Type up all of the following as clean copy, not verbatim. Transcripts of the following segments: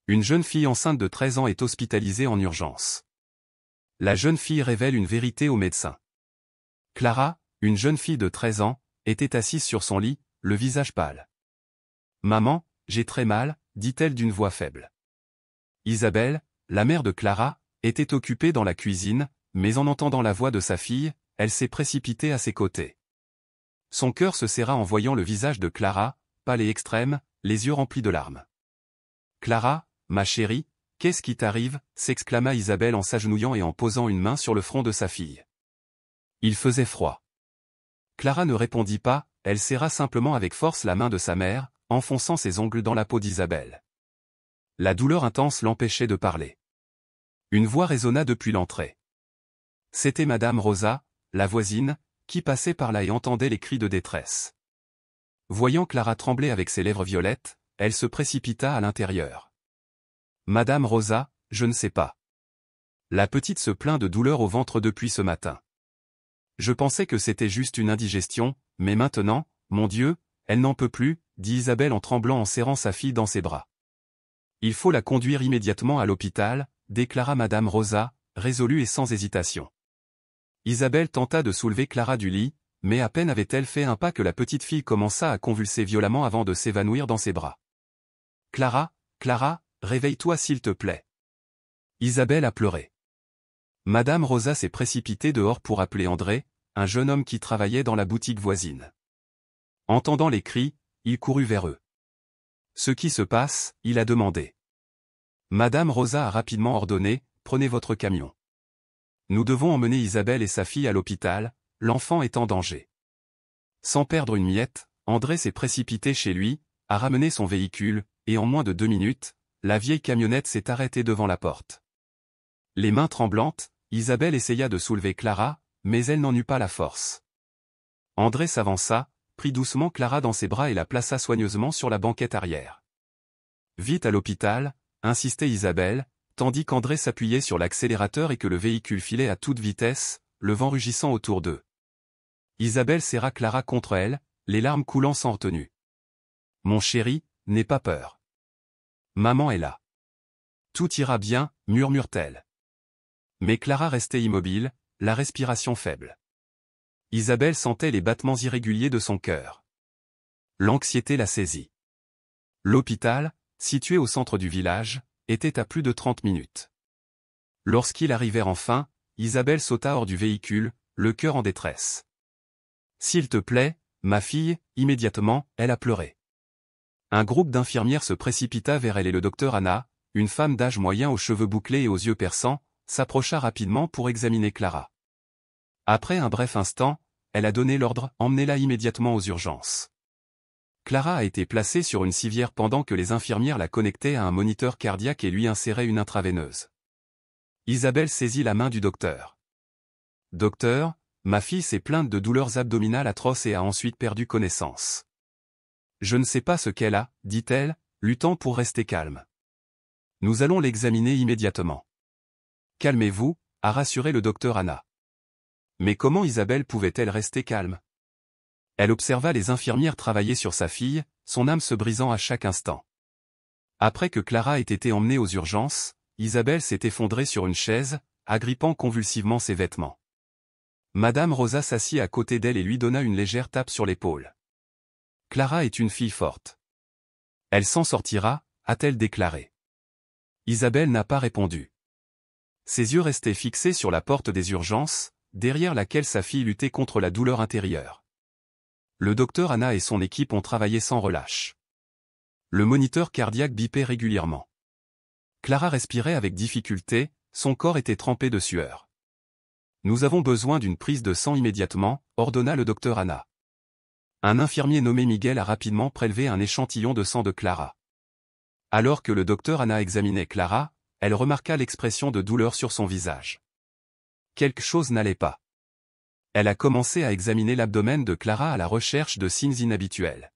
Une jeune fille enceinte de 13 ans est hospitalisée en urgence. La jeune fille révèle une vérité au médecin. Clara, une jeune fille de 13 ans, était assise sur son lit, le visage pâle. « Maman, j'ai très mal », dit-elle d'une voix faible. Isabelle, la mère de Clara, était occupée dans la cuisine, mais en entendant la voix de sa fille, elle s'est précipitée à ses côtés. Son cœur se serra en voyant le visage de Clara, pâle et extrême, les yeux remplis de larmes. « Clara, ma chérie, qu'est-ce qui t'arrive » s'exclama Isabelle en s'agenouillant et en posant une main sur le front de sa fille. Il faisait froid. Clara ne répondit pas, elle serra simplement avec force la main de sa mère, enfonçant ses ongles dans la peau d'Isabelle. La douleur intense l'empêchait de parler. Une voix résonna depuis l'entrée. C'était Madame Rosa, la voisine, qui passait par là et entendait les cris de détresse. Voyant Clara trembler avec ses lèvres violettes, elle se précipita à l'intérieur. « Madame Rosa, je ne sais pas. La petite se plaint de douleur au ventre depuis ce matin. Je pensais que c'était juste une indigestion, mais maintenant, mon Dieu, elle n'en peut plus, » dit Isabelle en tremblant en serrant sa fille dans ses bras. « Il faut la conduire immédiatement à l'hôpital » déclara Madame Rosa, résolue et sans hésitation. Isabelle tenta de soulever Clara du lit, mais à peine avait-elle fait un pas que la petite fille commença à convulser violemment avant de s'évanouir dans ses bras. « Clara, Clara, réveille-toi s'il te plaît. » Isabelle a pleuré. Madame Rosa s'est précipitée dehors pour appeler André, un jeune homme qui travaillait dans la boutique voisine. Entendant les cris, il courut vers eux. « Ce qui se passe ?» il a demandé. Madame Rosa a rapidement ordonné, « Prenez votre camion. Nous devons emmener Isabelle et sa fille à l'hôpital, l'enfant est en danger. » Sans perdre une miette, André s'est précipité chez lui, a ramené son véhicule, et en moins de 2 minutes, la vieille camionnette s'est arrêtée devant la porte. Les mains tremblantes, Isabelle essaya de soulever Clara, mais elle n'en eut pas la force. André s'avança, prit doucement Clara dans ses bras et la plaça soigneusement sur la banquette arrière. « Vite à l'hôpital » insistait Isabelle, tandis qu'André s'appuyait sur l'accélérateur et que le véhicule filait à toute vitesse, le vent rugissant autour d'eux. Isabelle serra Clara contre elle, les larmes coulant sans retenue. « Mon chéri, n'aie pas peur. Maman est là. Tout ira bien » murmure-t-elle. Mais Clara restait immobile, la respiration faible. Isabelle sentait les battements irréguliers de son cœur. L'anxiété la saisit. L'hôpital, situé au centre du village, était à plus de 30 minutes. Lorsqu'ils arrivèrent enfin, Isabelle sauta hors du véhicule, le cœur en détresse. « S'il te plaît, ma fille » immédiatement, elle a pleuré. Un groupe d'infirmières se précipita vers elle et le docteur Anna, une femme d'âge moyen aux cheveux bouclés et aux yeux perçants, s'approcha rapidement pour examiner Clara. Après un bref instant, elle a donné l'ordre « Emmenez-la immédiatement aux urgences ». Clara a été placée sur une civière pendant que les infirmières la connectaient à un moniteur cardiaque et lui inséraient une intraveineuse. Isabelle saisit la main du docteur. « Docteur, ma fille s'est plainte de douleurs abdominales atroces et a ensuite perdu connaissance. Je ne sais pas ce qu'elle a, » dit-elle, luttant pour rester calme. « Nous allons l'examiner immédiatement. »« Calmez-vous » a rassuré le docteur Anna. Mais comment Isabelle pouvait-elle rester calme? Elle observa les infirmières travailler sur sa fille, son âme se brisant à chaque instant. Après que Clara ait été emmenée aux urgences, Isabelle s'est effondrée sur une chaise, agrippant convulsivement ses vêtements. Madame Rosa s'assit à côté d'elle et lui donna une légère tape sur l'épaule. « Clara est une fille forte. Elle s'en sortira » a-t-elle déclaré. Isabelle n'a pas répondu. Ses yeux restaient fixés sur la porte des urgences, derrière laquelle sa fille luttait contre la douleur intérieure. Le docteur Anna et son équipe ont travaillé sans relâche. Le moniteur cardiaque bipait régulièrement. Clara respirait avec difficulté, son corps était trempé de sueur. « Nous avons besoin d'une prise de sang immédiatement » ordonna le docteur Anna. Un infirmier nommé Miguel a rapidement prélevé un échantillon de sang de Clara. Alors que le docteur Anna examinait Clara, elle remarqua l'expression de douleur sur son visage. Quelque chose n'allait pas. Elle a commencé à examiner l'abdomen de Clara à la recherche de signes inhabituels.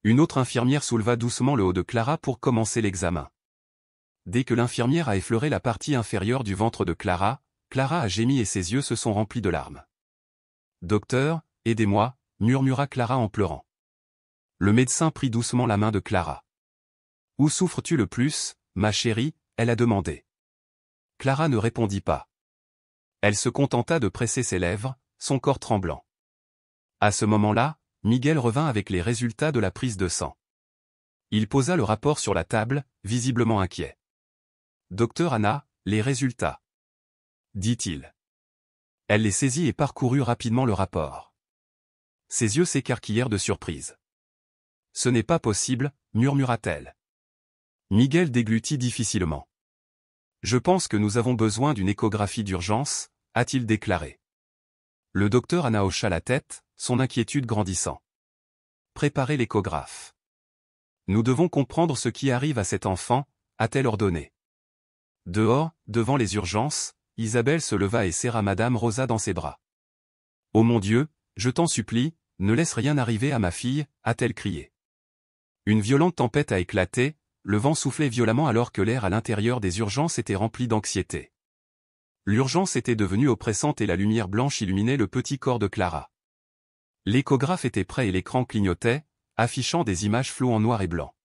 Une autre infirmière souleva doucement le haut de Clara pour commencer l'examen. Dès que l'infirmière a effleuré la partie inférieure du ventre de Clara, Clara a gémi et ses yeux se sont remplis de larmes. « Docteur, aidez-moi » murmura Clara en pleurant. Le médecin prit doucement la main de Clara. « Où souffres-tu le plus » ma chérie, elle a demandé. Clara ne répondit pas. Elle se contenta de presser ses lèvres, son corps tremblant. À ce moment-là, Miguel revint avec les résultats de la prise de sang. Il posa le rapport sur la table, visiblement inquiet. « Docteur Anna, les résultats. » dit-il. Elle les saisit et parcourut rapidement le rapport. Ses yeux s'écarquillèrent de surprise. « Ce n'est pas possible, murmura-t-elle. Miguel déglutit difficilement. « Je pense que nous avons besoin d'une échographie d'urgence, a-t-il déclaré. Le docteur Anna hocha la tête, son inquiétude grandissant. Préparez l'échographe. Nous devons comprendre ce qui arrive à cet enfant, a-t-elle ordonné. Dehors, devant les urgences, Isabelle se leva et serra Madame Rosa dans ses bras. « Oh mon Dieu, je t'en supplie, ne laisse rien arriver à ma fille, a-t-elle crié. Une violente tempête a éclaté, le vent soufflait violemment alors que l'air à l'intérieur des urgences était rempli d'anxiété. L'urgence était devenue oppressante et la lumière blanche illuminait le petit corps de Clara. L'échographe était prêt et l'écran clignotait, affichant des images floues en noir et blanc.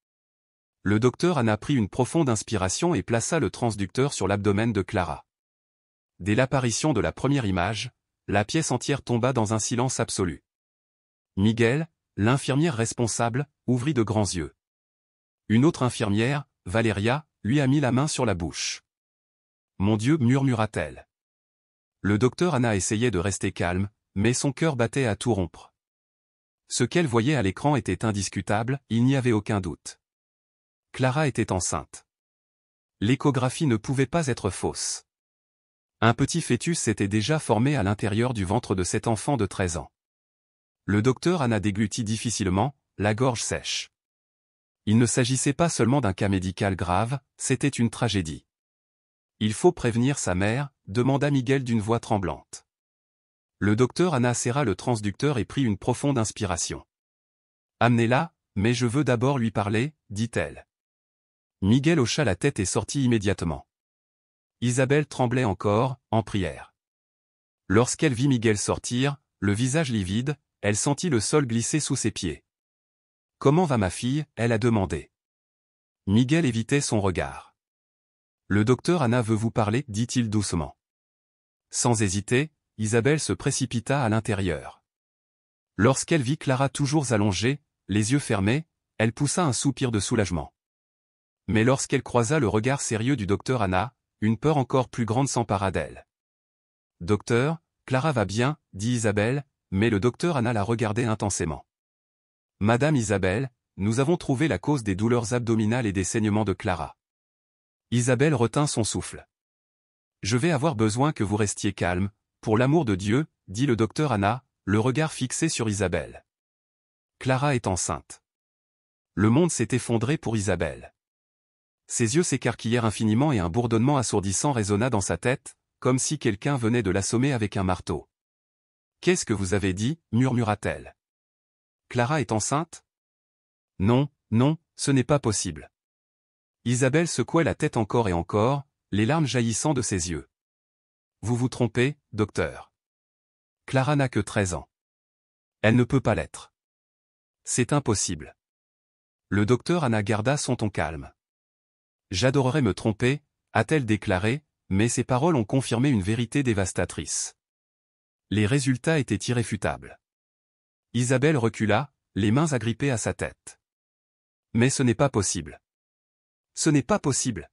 Le docteur Anna prit une profonde inspiration et plaça le transducteur sur l'abdomen de Clara. Dès l'apparition de la première image, la pièce entière tomba dans un silence absolu. Miguel, l'infirmière responsable, ouvrit de grands yeux. Une autre infirmière, Valeria, lui a mis la main sur la bouche. « Mon Dieu, murmura-t-elle. » Le docteur Anna essayait de rester calme, mais son cœur battait à tout rompre. Ce qu'elle voyait à l'écran était indiscutable, il n'y avait aucun doute. Clara était enceinte. L'échographie ne pouvait pas être fausse. Un petit fœtus s'était déjà formé à l'intérieur du ventre de cet enfant de 13 ans. Le docteur Anna déglutit difficilement, la gorge sèche. Il ne s'agissait pas seulement d'un cas médical grave, c'était une tragédie. « Il faut prévenir sa mère », demanda Miguel d'une voix tremblante. Le docteur Anna serra le transducteur et prit une profonde inspiration. « Amenez-la, mais je veux d'abord lui parler, » dit-elle. Miguel hocha la tête et sortit immédiatement. Isabelle tremblait encore, en prière. Lorsqu'elle vit Miguel sortir, le visage livide, elle sentit le sol glisser sous ses pieds. « Comment va ma fille ?» elle a demandé. Miguel évitait son regard. « Le docteur Anna veut vous parler, » dit-il doucement. Sans hésiter, Isabelle se précipita à l'intérieur. Lorsqu'elle vit Clara toujours allongée, les yeux fermés, elle poussa un soupir de soulagement. Mais lorsqu'elle croisa le regard sérieux du docteur Anna, une peur encore plus grande s'empara d'elle. « Docteur, Clara va bien, » dit Isabelle, mais le docteur Anna la regardait intensément. « Madame Isabelle, nous avons trouvé la cause des douleurs abdominales et des saignements de Clara. » Isabelle retint son souffle. « Je vais avoir besoin que vous restiez calme, pour l'amour de Dieu, » dit le docteur Anna, le regard fixé sur Isabelle. Clara est enceinte. Le monde s'est effondré pour Isabelle. Ses yeux s'écarquillèrent infiniment et un bourdonnement assourdissant résonna dans sa tête, comme si quelqu'un venait de l'assommer avec un marteau. « Qu'est-ce que vous avez dit ?» murmura-t-elle. « Clara est enceinte ? » « Non, non, ce n'est pas possible. » Isabelle secouait la tête encore et encore, les larmes jaillissant de ses yeux. « Vous vous trompez, docteur. Clara n'a que 13 ans. Elle ne peut pas l'être. C'est impossible. » Le docteur Anna garda son ton calme. « J'adorerais me tromper, » a-t-elle déclaré, mais ses paroles ont confirmé une vérité dévastatrice. Les résultats étaient irréfutables. Isabelle recula, les mains agrippées à sa tête. « Mais ce n'est pas possible. Ce n'est pas possible. »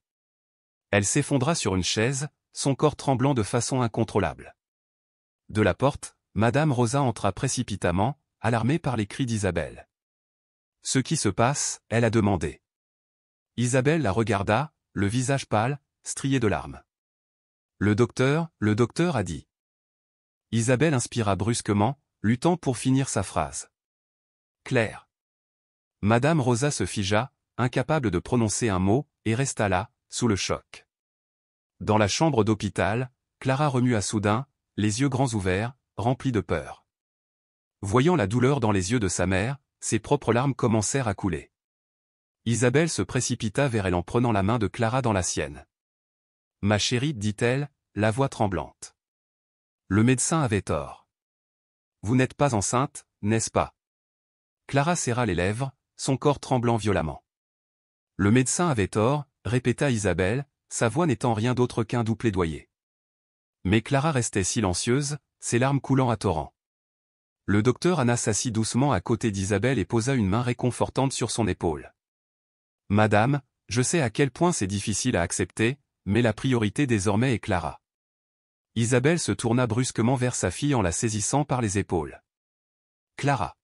Elle s'effondra sur une chaise, son corps tremblant de façon incontrôlable. De la porte, Madame Rosa entra précipitamment, alarmée par les cris d'Isabelle. « Ce qui se passe ?» elle a demandé. Isabelle la regarda, le visage pâle, strié de larmes. « Le docteur » a dit. Isabelle inspira brusquement, luttant pour finir sa phrase. « Claire. » Madame Rosa se figea, incapable de prononcer un mot, et resta là, sous le choc. Dans la chambre d'hôpital, Clara remua soudain, les yeux grands ouverts, remplis de peur. Voyant la douleur dans les yeux de sa mère, ses propres larmes commencèrent à couler. Isabelle se précipita vers elle en prenant la main de Clara dans la sienne. « Ma chérie, » dit-elle, la voix tremblante. Le médecin avait tort. Vous n'êtes pas enceinte, n'est-ce pas? Clara serra les lèvres, son corps tremblant violemment. Le médecin avait tort, répéta Isabelle, sa voix n'étant rien d'autre qu'un doux plaidoyer. Mais Clara restait silencieuse, ses larmes coulant à torrents. Le docteur Anna s'assit doucement à côté d'Isabelle et posa une main réconfortante sur son épaule. « Madame, je sais à quel point c'est difficile à accepter, mais la priorité désormais est Clara. » Isabelle se tourna brusquement vers sa fille en la saisissant par les épaules. « Clara.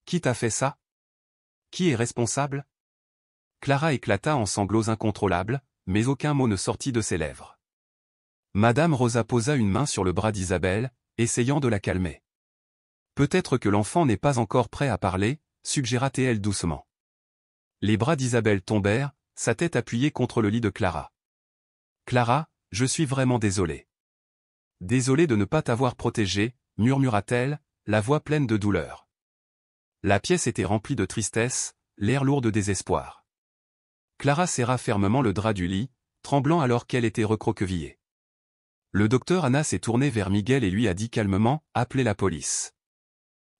Qui t'a fait ça? Qui est responsable ?» Clara éclata en sanglots incontrôlables, mais aucun mot ne sortit de ses lèvres. Madame Rosa posa une main sur le bras d'Isabelle, essayant de la calmer. « Peut-être que l'enfant n'est pas encore prêt à parler, suggéra-t-elle doucement. Les bras d'Isabelle tombèrent, sa tête appuyée contre le lit de Clara. « Clara, je suis vraiment désolée. Désolée de ne pas t'avoir protégée, murmura-t-elle, la voix pleine de douleur. La pièce était remplie de tristesse, l'air lourd de désespoir. Clara serra fermement le drap du lit, tremblant alors qu'elle était recroquevillée. Le docteur Anna s'est tourné vers Miguel et lui a dit calmement « Appelez la police ».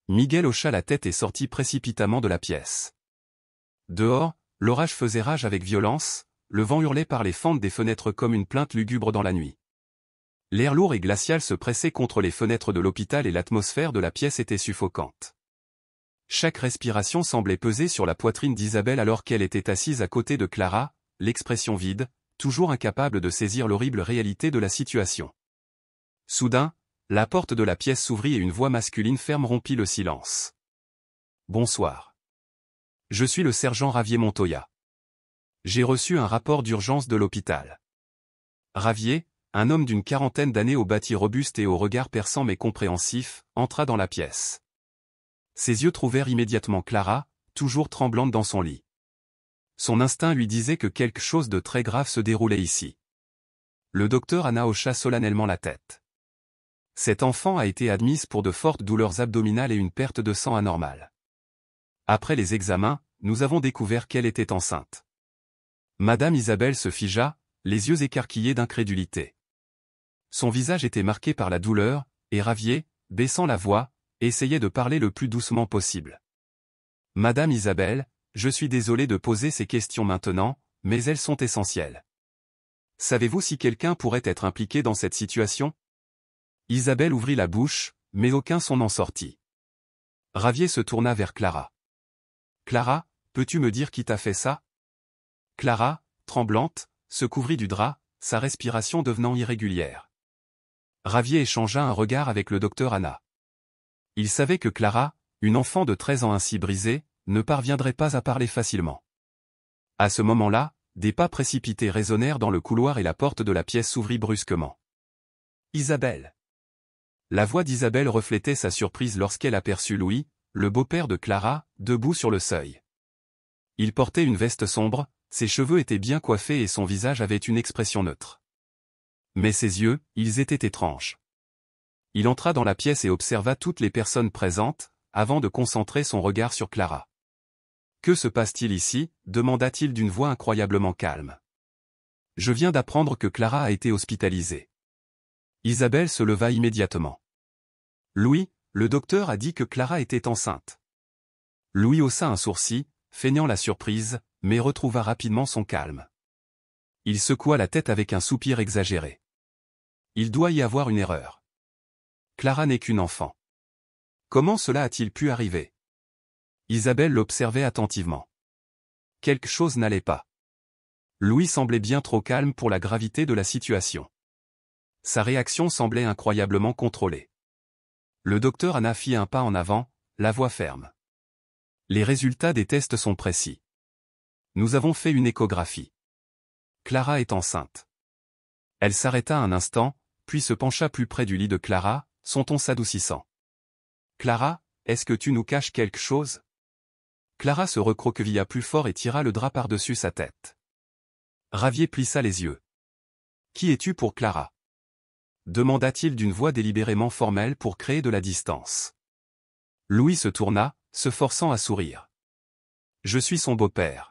Miguel hocha la tête et sortit précipitamment de la pièce. Dehors, l'orage faisait rage avec violence, le vent hurlait par les fentes des fenêtres comme une plainte lugubre dans la nuit. L'air lourd et glacial se pressait contre les fenêtres de l'hôpital et l'atmosphère de la pièce était suffocante. Chaque respiration semblait peser sur la poitrine d'Isabelle alors qu'elle était assise à côté de Clara, l'expression vide, toujours incapable de saisir l'horrible réalité de la situation. Soudain, la porte de la pièce s'ouvrit et une voix masculine ferme rompit le silence. « Bonsoir. Je suis le sergent Ravier Montoya. J'ai reçu un rapport d'urgence de l'hôpital. » Ravier, un homme d'une quarantaine d'années au bâti robuste et au regard perçant mais compréhensif, entra dans la pièce. Ses yeux trouvèrent immédiatement Clara, toujours tremblante dans son lit. Son instinct lui disait que quelque chose de très grave se déroulait ici. Le docteur Anna hocha solennellement la tête. Cette enfant a été admise pour de fortes douleurs abdominales et une perte de sang anormale. Après les examens, nous avons découvert qu'elle était enceinte. Madame Isabelle se figea, les yeux écarquillés d'incrédulité. Son visage était marqué par la douleur, et Ravier, baissant la voix, essayait de parler le plus doucement possible. « Madame Isabelle, je suis désolé de poser ces questions maintenant, mais elles sont essentielles. Savez-vous si quelqu'un pourrait être impliqué dans cette situation ?» Isabelle ouvrit la bouche, mais aucun son n'en sortit. Ravier se tourna vers Clara. « Clara, peux-tu me dire qui t'a fait ça ?» Clara, tremblante, se couvrit du drap, sa respiration devenant irrégulière. Ravier échangea un regard avec le docteur Anna. Il savait que Clara, une enfant de 13 ans ainsi brisée, ne parviendrait pas à parler facilement. À ce moment-là, des pas précipités résonnèrent dans le couloir et la porte de la pièce s'ouvrit brusquement. « Isabelle !» La voix d'Isabelle reflétait sa surprise lorsqu'elle aperçut Louis, le beau-père de Clara, debout sur le seuil. Il portait une veste sombre, ses cheveux étaient bien coiffés et son visage avait une expression neutre. Mais ses yeux, ils étaient étranges. Il entra dans la pièce et observa toutes les personnes présentes, avant de concentrer son regard sur Clara. « Que se passe-t-il ici ?» demanda-t-il d'une voix incroyablement calme. « Je viens d'apprendre que Clara a été hospitalisée. » Isabelle se leva immédiatement. « Louis, le docteur a dit que Clara était enceinte. » Louis haussa un sourcil, feignant la surprise, mais retrouva rapidement son calme. Il secoua la tête avec un soupir exagéré. « Il doit y avoir une erreur. Clara n'est qu'une enfant. Comment cela a-t-il pu arriver ?» Isabelle l'observait attentivement. Quelque chose n'allait pas. Louis semblait bien trop calme pour la gravité de la situation. Sa réaction semblait incroyablement contrôlée. Le docteur Anna fit un pas en avant, la voix ferme. « Les résultats des tests sont précis. Nous avons fait une échographie. Clara est enceinte. » Elle s'arrêta un instant, puis se pencha plus près du lit de Clara, son ton s'adoucissant. « Clara, est-ce que tu nous caches quelque chose ?» Clara se recroquevilla plus fort et tira le drap par-dessus sa tête. Ravier plissa les yeux. « Qui es-tu pour Clara ?» demanda-t-il d'une voix délibérément formelle pour créer de la distance. Louis se tourna, se forçant à sourire. « Je suis son beau-père. »